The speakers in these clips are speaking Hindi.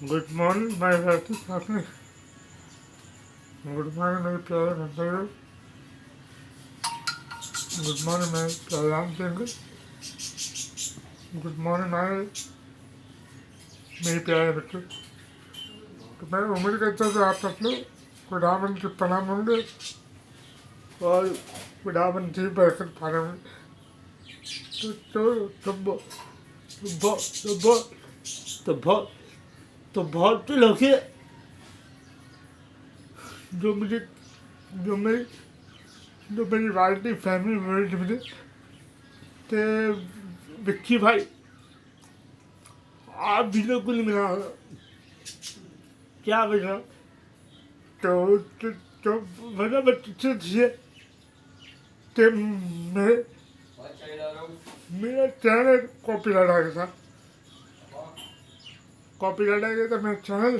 गुड मॉर्निंग माय साथी साथी। गुड मॉर्निंग मेरे प्यारे बंदे। गुड मॉर्निंग मेरे प्यारे राम सिंह। गुड मॉर्निंग मेरे प्यारे बच्चे। तो मैं उम्मीद करता हूँ कि आप सब लोग खुदावन के प्रणाम होंगे और खुदावन की बरकत पा रहे होंगे। बहुत से लोग हैं जो मुझे जो मेरी जो मेरी वाली फैमिली मेरी मुझे ते विक्की भाई आप भी लोग को नहीं मिला होगा। क्या मिला तो मतलब बच्चे थे कि मेरा चैनल कॉपीराइट आ गया था। कॉपीराइट आ गया था मेरा चैनल।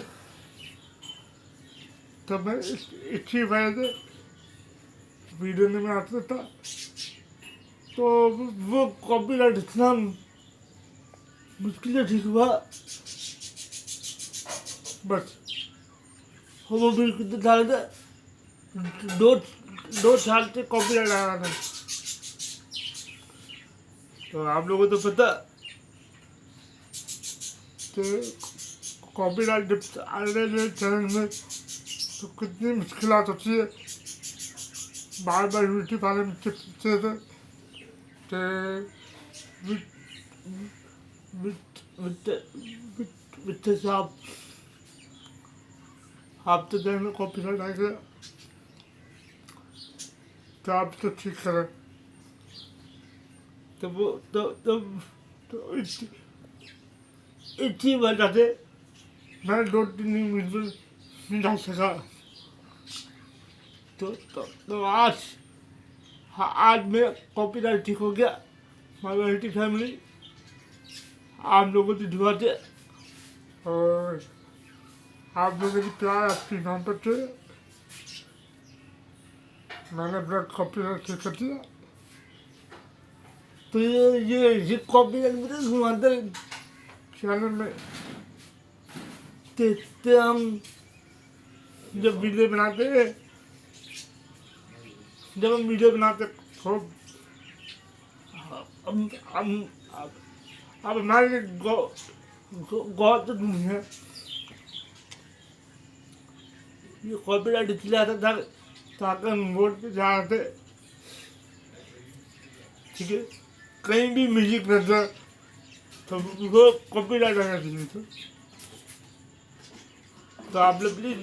तो मैं इसी वजह से वीडियो नहीं बनाता था। तो वो कॉपीराइट इतना मुश्किल से ठीक हुआ। बस वो भी कितने साल से दो साल से कॉपीराइट आ रहा था। तो आप लोगों को तो पता कि कॉपीराइट जब आ रहे चैनल में तो कितनी मुश्किलात होती है। बार बार यूट्यूब वाले में पूछते थे कि साहब आप तो चैनल में कॉपीराइट आ गया तो आप तो ठीक करें। तो वो तो इसी वजह से मैं 2-3 वीडियो नहीं डाल सका। तो आज मेरा कॉपीराइट ठीक हो गया। माइनॉरिटी फैमिली आप लोगों की दुआ से और आप लोगों की प्यार आपकी मोहब्बत से मैंने अपना कॉपीराइट ठीक कर दिया। तो ये कॉपीराइट मुझे घुमाते चैनल में देखते हम जब वीडियो बनाते तो अब हमारे लिए गौर तो नहीं है। ये कॉपीराइट इसलिए आता था ताकि हम रोड पे जा रहे थे, ठीक है, कहीं भी म्यूजिक रहता तो वो कॉपीराइट आना चाहिए था। तो आप लोग प्लीज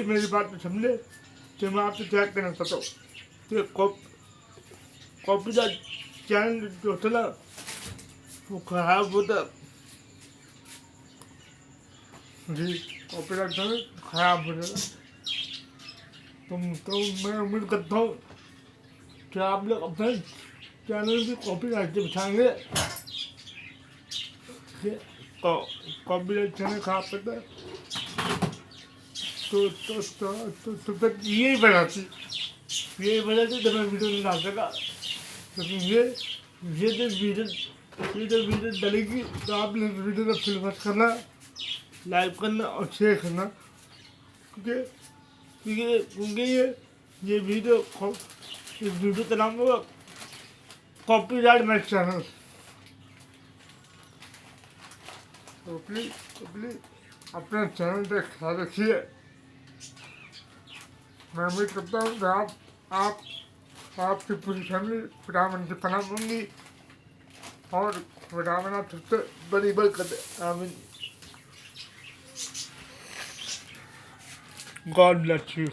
मेरी बात को समझे तो मैं आपसे क्या कहना चाहता हूँ कि कॉपीराइट चैनल जो होता ना वो खराब होता जी। कॉपीराइट चैनल खराब हो जाता। तो मैं उम्मीद करता हूँ कि आप लोग अपने चैनल की कॉपीराइट से बचाएंगे। कॉपीराइट चैनल खराब करता है तो फिर यही वजह थी जब मैं वीडियो नहीं डाल सका। लेकिन ये जो वीडियो डलेगी तो आप लोग वीडियो को फीडबैक करना, लाइक करना और शेयर करना क्योंकि ये वीडियो का नाम होगा कॉपीराइट माय चैनल। तो प्लीज अपने चैनल पे ख्याल रखिए। मैं उम्मीद करता हूँ कि आपकी पूरी फैमिली खुदावन की पनाह होंगी और खुदावन आप सबसे बड़ी बरकत है। आमीन। God bless you.